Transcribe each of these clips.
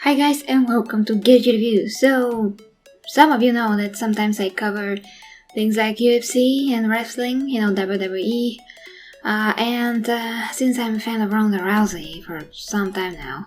Hi guys and welcome to GG Review. So, some of you know that sometimes I cover things like UFC and wrestling, WWE. Since I'm a fan of Ronda Rousey for some time now,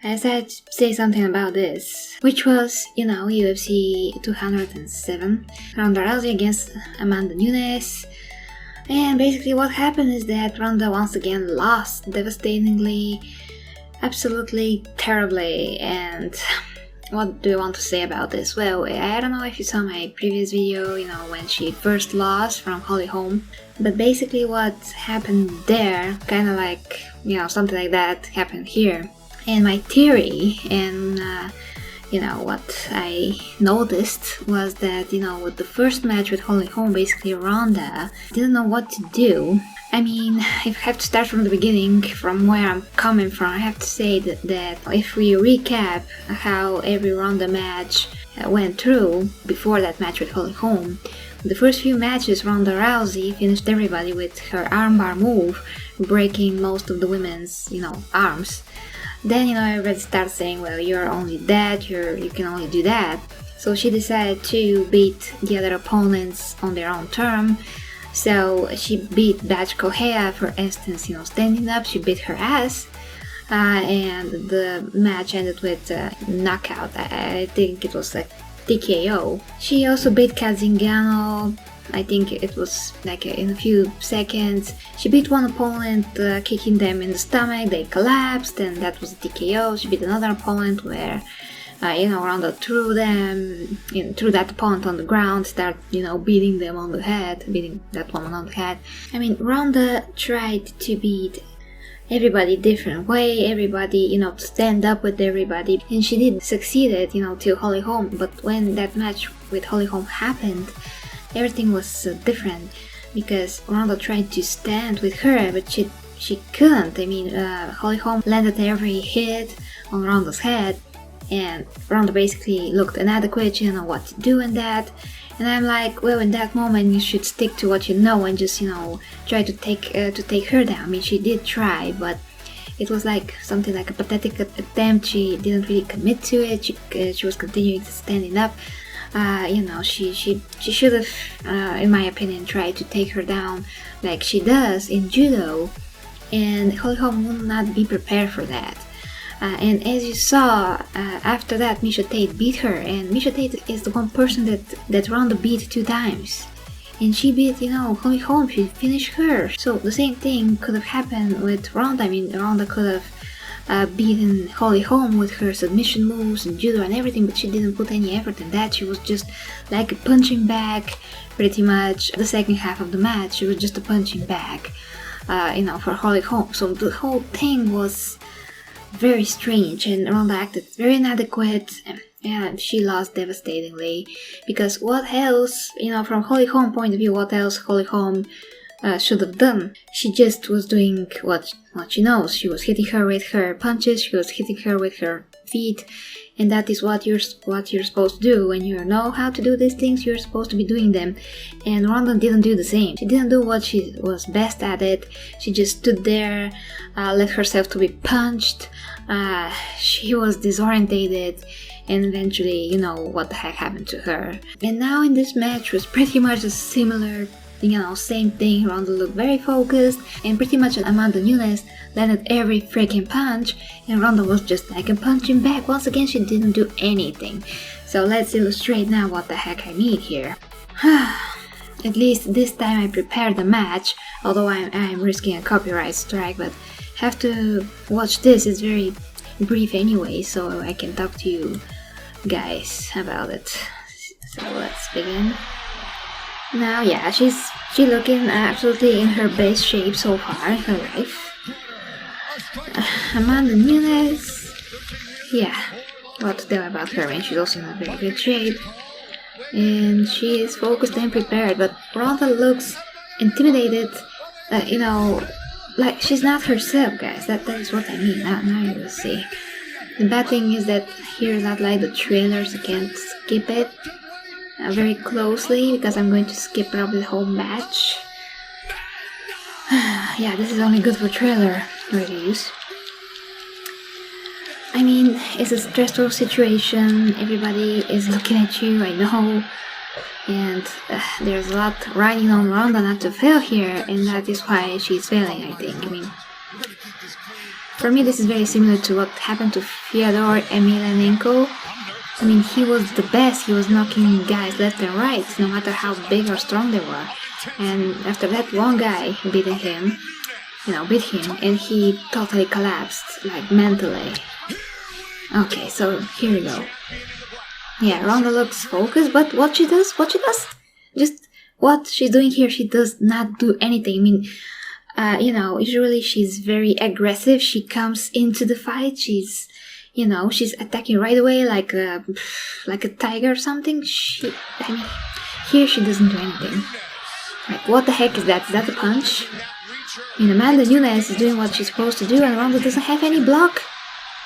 I decided to say something about this, which was, UFC 207, Ronda Rousey against Amanda Nunes. And basically what happened is that Ronda once again lost devastatingly, absolutely terribly. And what do you want to say about this? Well, I don't know if you saw my previous video, when she first lost from Holly Holm, but basically what happened there, kind of like, something like that happened here. And my theory and what I noticed was that, with the first match with Holly Holm, basically Ronda didn't know what to do. I mean, if I have to start from the beginning, from where I'm coming from, I have to say that if we recap how every Ronda match went through before that match with Holly Holm, the first few matches Ronda Rousey finished everybody with her armbar move, breaking most of the women's, arms. Then, everybody starts saying, well, you're only that, you can only do that. So she decided to beat the other opponents on their own term. So she beat Batch Kohea, for instance, standing up, she beat her ass. And the match ended with knockout. I think it was like TKO. She also beat Kat Zingano. I think it was like in a few seconds. She beat one opponent, kicking them in the stomach, they collapsed, and that was a TKO. She beat another opponent where, Ronda threw that opponent on the ground, start, beating them on the head, beating that woman on the head. I mean, Ronda tried to beat everybody different way, everybody, to stand up with everybody, and she did succeeded, till Holly Holm. But when that match with Holly Holm happened, everything was different, because Ronda tried to stand with her, but she couldn't. I mean, Holly Holm landed every hit on Ronda's head, and Ronda basically looked inadequate, she didn't know what to do in that. And I'm like, well, in that moment you should stick to what you know and just, try to take her down. I mean, she did try, but it was like something like a pathetic attempt. She didn't really commit to it. She was continuing to standing up. She should have, in my opinion, tried to take her down like she does in judo, and Holly Holm will not be prepared for that. And as you saw, after that, Miesha Tate beat her, and Miesha Tate is the one person that Ronda beat 2 times. And she beat, Holly Holm, she finished her. So the same thing could have happened with Ronda. I mean, Ronda could have beaten Holly Holm with her submission moves and judo and everything, but she didn't put any effort in that. She was just like a punching bag, pretty much. The second half of the match, she was just a punching bag, for Holly Holm. So the whole thing was very strange, and Ronda acted very inadequate, and she lost devastatingly. Because what else, from Holly Holm point of view, what else Holly Holm should have done? She just was doing what she knows. She was hitting her with her punches, she was hitting her with her feet, and that is what you're supposed to do. When you know how to do these things, you're supposed to be doing them. And Ronda didn't do the same. She didn't do what she was best at it. She just stood there, let herself to be punched. She was disorientated, and eventually, what the heck happened to her. And now in this match was pretty much a similar, same thing. Ronda looked very focused, and pretty much Amanda Nunes landed every freaking punch, and Ronda was just like a punching bag. Once again, she didn't do anything. So let's illustrate now what the heck I mean here. At least this time I prepared the match, although I'm risking a copyright strike, but have to watch this. It's very brief anyway, so I can talk to you guys about it. So let's begin. Now, yeah, she's looking absolutely in her best shape so far in her life. Amanda Nunes, yeah, what to tell about her? And she's also in a very good shape, and she is focused and prepared. But Ronda looks intimidated, like she's not herself, guys. That is what I mean. Now you will see. The bad thing is that here is not like the trailer, so I can't skip it very closely, because I'm going to skip probably the whole match. Yeah, this is only good for trailer reviews. I mean, mean, it's a stressful situation. Everybody is looking at you, I know. And there's a lot riding on Ronda not to fail here, and that is why she's failing, I think. I mean, for me, this is very similar to what happened to Fyodor Emelianenko. I mean, he was the best. He was knocking guys left and right, no matter how big or strong they were. And after that, one guy beat him, and he totally collapsed, like mentally. Okay, so here we go. Yeah, Ronda looks focused, but what she does, just what she's doing here, she does not do anything. I mean, usually she's very aggressive. She comes into the fight. She's attacking right away like a tiger or something. Here she doesn't do anything. Like, what the heck is that? Is that a punch? I mean, Amanda Nunes is doing what she's supposed to do, and Ronda doesn't have any block.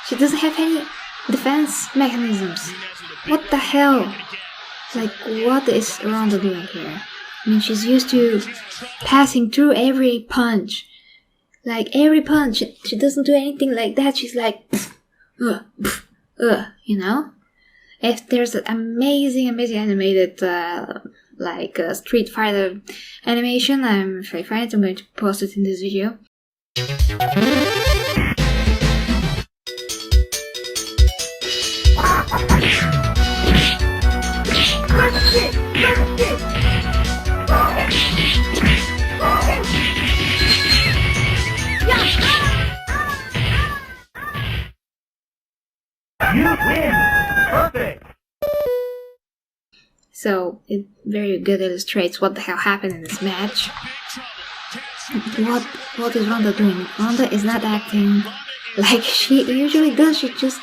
She doesn't have any defense mechanisms. What the hell? Like, what is Ronda doing here? I mean, she's used to passing through every punch. Like, every punch, she doesn't do anything like that. She's like, If there's an amazing animated, Street Fighter animation, if I find it, I'm going to post it in this video. You win! Perfect! So, it very good illustrates what the hell happened in this match. What is Ronda doing? Ronda is not acting like she usually does. She just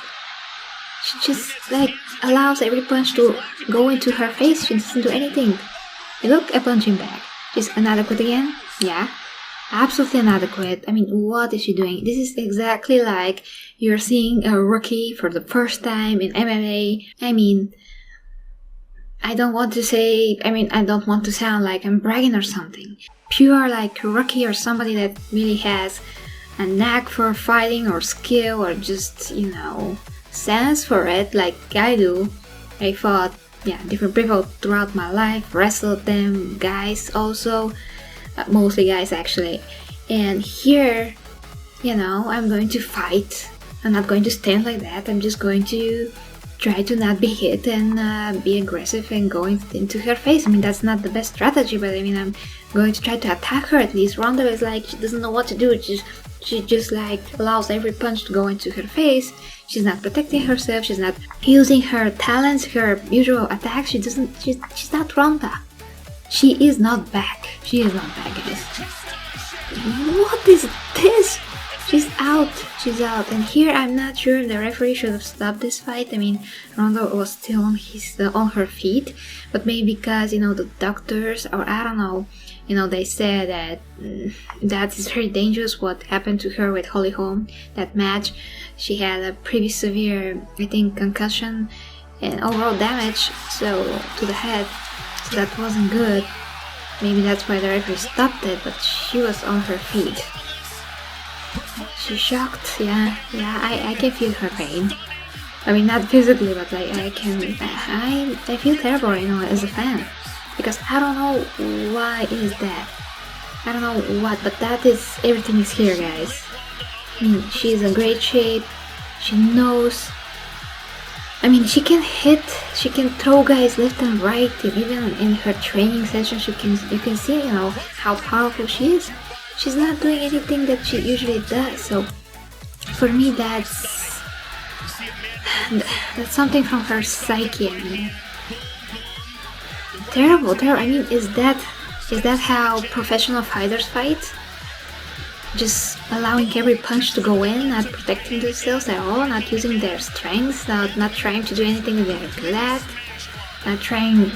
like allows every punch to go into her face. She doesn't do anything. Look, a punching bag. She's inadequate again? Yeah. Absolutely inadequate. I mean, what is she doing? This is exactly like you're seeing a rookie for the first time in MMA. I mean, I don't want to sound like I'm bragging or something. Pure like rookie or somebody that really has a knack for fighting or skill or just, sense for it like I do. I fought, different people throughout my life, wrestled them, guys also. Mostly guys actually, and here, I'm going to fight. I'm not going to stand like that. I'm just going to try to not be hit and be aggressive and go into her face. I mean, that's not the best strategy, but I mean, I'm going to try to attack her at least. Ronda is like, she doesn't know what to do. She just like allows every punch to go into her face. She's not protecting herself. She's not using her talents, her usual attacks. She's not Ronda. She is not back. She is not back, guys. What is this? She's out. And here I'm not sure the referee should have stopped this fight. I mean, Ronda was still on her feet, but maybe because the doctors, or I don't know, they said that that is very dangerous. What happened to her with Holly Holm, that match? She had a pretty severe, I think, concussion and overall damage to the head. That wasn't good. Maybe that's why the referee stopped it, but she was on her feet. She's shocked, yeah, I can feel her pain. I mean, not physically, but like I feel terrible, as a fan. Because I don't know why is that. I don't know what, but everything is here, guys. I mean, she's in great shape. She knows. I mean, she can hit, she can throw guys left and right. Even in her training sessions, you can see, how powerful she is. She's not doing anything that she usually does. So, for me, that's something from her psyche. I mean, terrible. I mean, is that how professional fighters fight? Just allowing every punch to go in, not protecting themselves at all, not using their strengths, not trying to do anything that they're good at, not trying,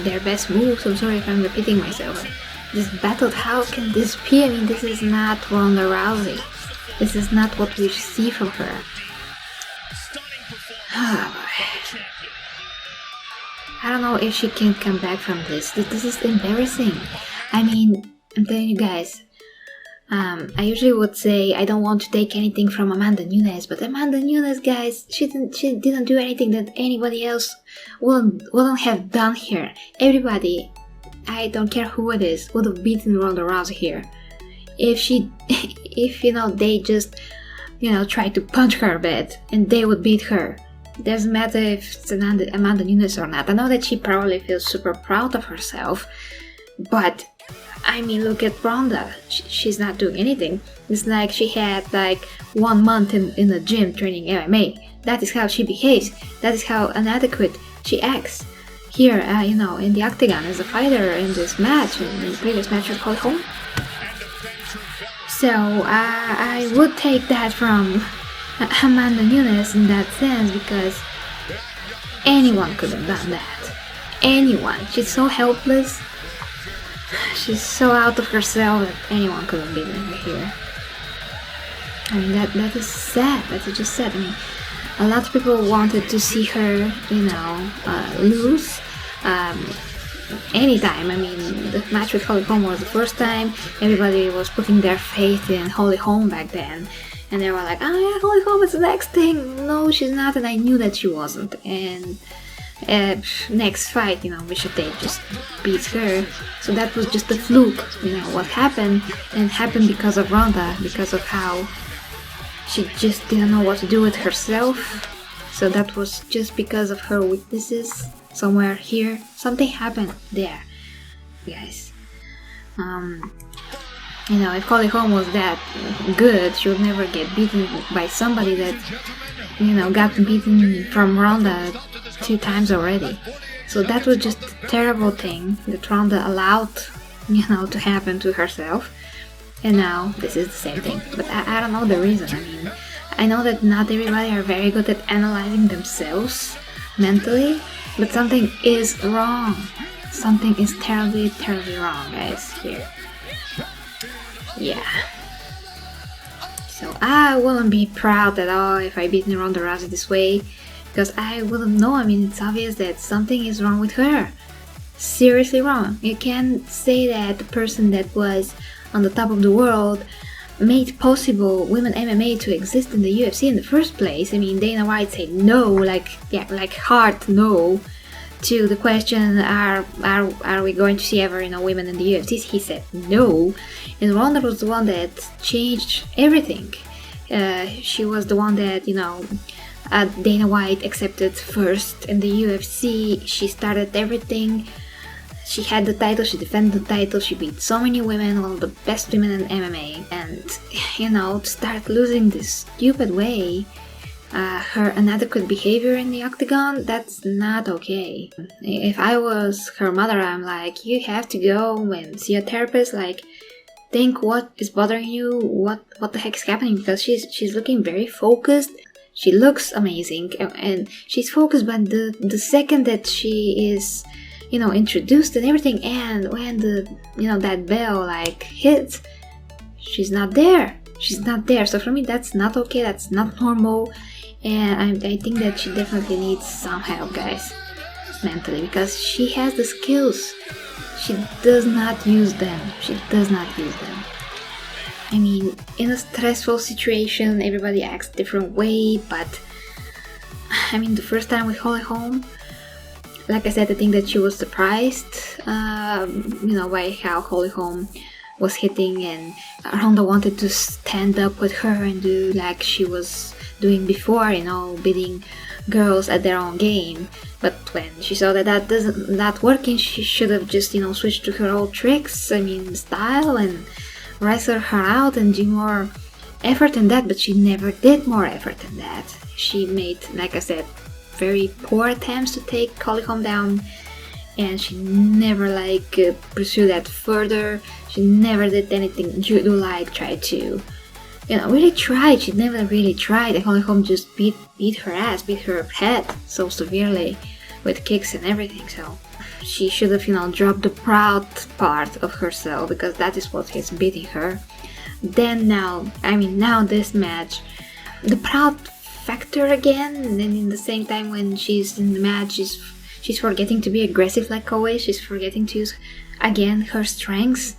their best moves. I'm sorry if I'm repeating myself. This battle, how can this be? I mean, this is not Ronda Rousey. This is not what we see from her. I don't know if she can come back from this. This is embarrassing. I mean, I'm telling you guys, I usually would say I don't want to take anything from Amanda Nunes, but Amanda Nunes, guys, she didn't do anything that anybody else wouldn't have done here. Everybody, I don't care who it is, would have beaten Ronda Rousey here. If they just, tried to punch her a bit, and they would beat her. Doesn't matter if it's Amanda Nunes or not. I know that she probably feels super proud of herself, but look at Ronda. She's not doing anything. It's like she had 1 month in the gym training MMA. That is how she behaves. That is how inadequate she acts. Here, in the octagon as a fighter in this match, in the previous match with Holly Holm. So I would take that from Amanda Nunes in that sense, because anyone could have done that. Anyone. She's so helpless. She's so out of herself that anyone could have beaten her here. That is sad. That is just sad. A lot of people wanted to see her, lose. Anytime. The match with Holly Holm was the first time. Everybody was putting their faith in Holly Holm back then. And they were like, oh yeah, Holly Holm is the next thing. No, she's not, and I knew that she wasn't. And next fight, Miesha Tate just beats her. So that was just a fluke, what happened. And it happened because of Ronda, because of how she just didn't know what to do with herself. So that was just because of her weaknesses. Somewhere here, something happened there, guys. If Holly Holm was that good, she would never get beaten by somebody that, got beaten from Ronda 2 times already. So that was just a terrible thing that Ronda allowed, to happen to herself. And now this is the same thing. But I don't know the reason. I know that not everybody are very good at analyzing themselves mentally, but something is wrong. Something is terribly, terribly wrong, guys, here. Yeah. So I wouldn't be proud at all if I beat Ronda Rousey this way, because I wouldn't know. It's obvious that something is wrong with her. Seriously wrong. You can't say that the person that was on the top of the world made possible women MMA to exist in the UFC in the first place. Dana White said no, hard no, to the question, are we going to see ever, women in the UFC? He said no, and Ronda was the one that changed everything. She was the one that, Dana White accepted first in the UFC. She started everything. She had the title, she defended the title, she beat so many women, one of the best women in MMA. And, to start losing this stupid way, her inadequate behavior in the octagon, that's not okay. If I was her mother, I'm like, you have to go and see a therapist, think what is bothering you, what the heck is happening, because she's looking very focused. She looks amazing, and she's focused, but the second that she is, introduced and everything, and when that bell hits, she's not there. So for me, that's not okay, that's not normal, and I think that she definitely needs some help, guys, mentally, because she has the skills. She does not use them. In a stressful situation, everybody acts a different way, but the first time with Holly Holm, like I said, I think that she was surprised, by how Holly Holm was hitting, and Ronda wanted to stand up with her and do like she was doing before, beating girls at their own game. But when she saw that not working, she should have just, switched to her old tricks, style, and wrestle her out and do more effort in that, but she never did more effort than that. She made, like I said, very poor attempts to take Holly Holm down, and she never pursued that further. She never did anything judo-like, tried to, really tried. She never really tried, and Holly Holm just beat her ass, beat her head so severely with kicks and everything. So she should have, dropped the proud part of herself, because that is what is beating her. Then now this match, the proud factor again, and then in the same time when she's in the match, she's forgetting to be aggressive like always. She's forgetting to use again her strengths.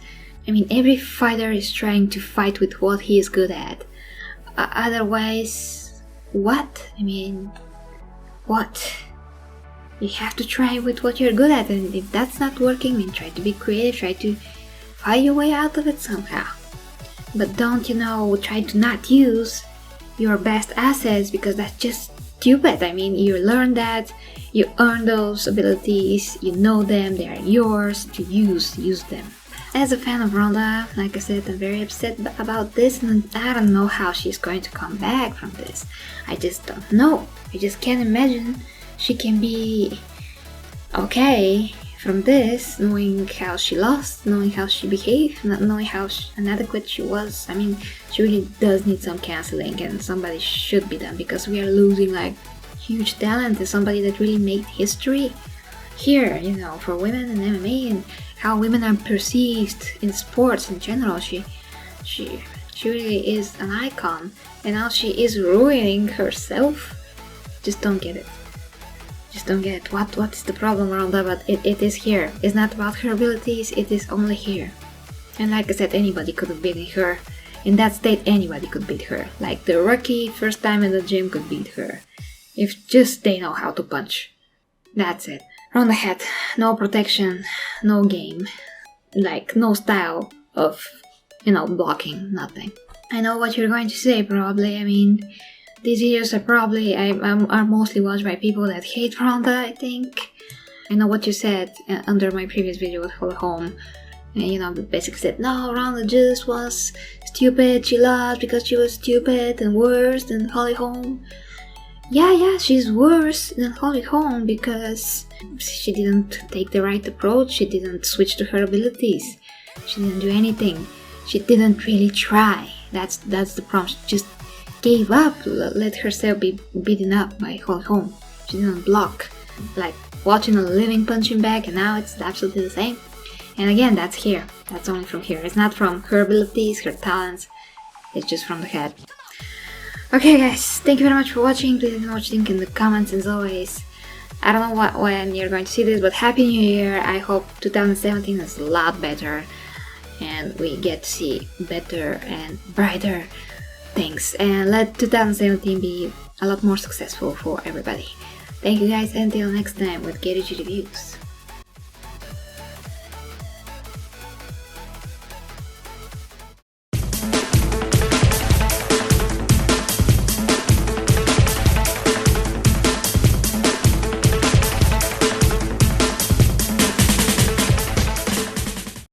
I mean, every fighter is trying to fight with what he is good at. Otherwise, what? I mean, what? You have to try with what you're good at, and if that's not working, then try to be creative, try to find your way out of it somehow. But don't, try to not use your best assets, because that's just stupid. I mean, you learn that, you earn those abilities, you know them, they are yours to use them. As a fan of Ronda, like I said, I'm very upset about this, and I don't know how she's going to come back from this. I just don't know. I just can't imagine she can be okay from this, knowing how she lost, knowing how she behaved, not knowing how inadequate she was. I mean, she really does need some canceling, and somebody should be done, because we are losing like huge talent and somebody that really made history here, for women in MMA and how women are perceived in sports in general. She really is an icon, and now she is ruining herself. Just don't get it. Just don't get it. What is the problem around that? But it is here. It's not about her abilities, it is only here. And like I said, anybody could have beaten her. In that state, anybody could beat her. Like the rookie, first time in the gym, could beat her. If just they know how to punch. That's it. Ronda had no protection, no game, like no style of, blocking, nothing. I know what you're going to say, probably. I mean, these videos are mostly watched by people that hate Ronda, I think. I know what you said under my previous video with Holly Holm. And, basically said, no, Ronda just was stupid, she lost because she was stupid and worse than Holly Holm. Yeah, she's worse than Holly Holm because she didn't take the right approach, she didn't switch to her abilities, she didn't do anything, she didn't really try. That's the problem. She just gave up, let herself be beaten up by Holly Holm. She didn't block, like watching a living punching bag, and now it's absolutely the same. And again, that's here. That's only from here. It's not from her abilities, her talents. It's just from the head. Okay guys, thank you very much for watching. Please leave watch link in the comments as always. I don't know when you're going to see this, but Happy New Year. I hope 2017 is a lot better and we get to see better and brighter things. And let 2017 be a lot more successful for everybody. Thank you guys, until next time with KDG Reviews.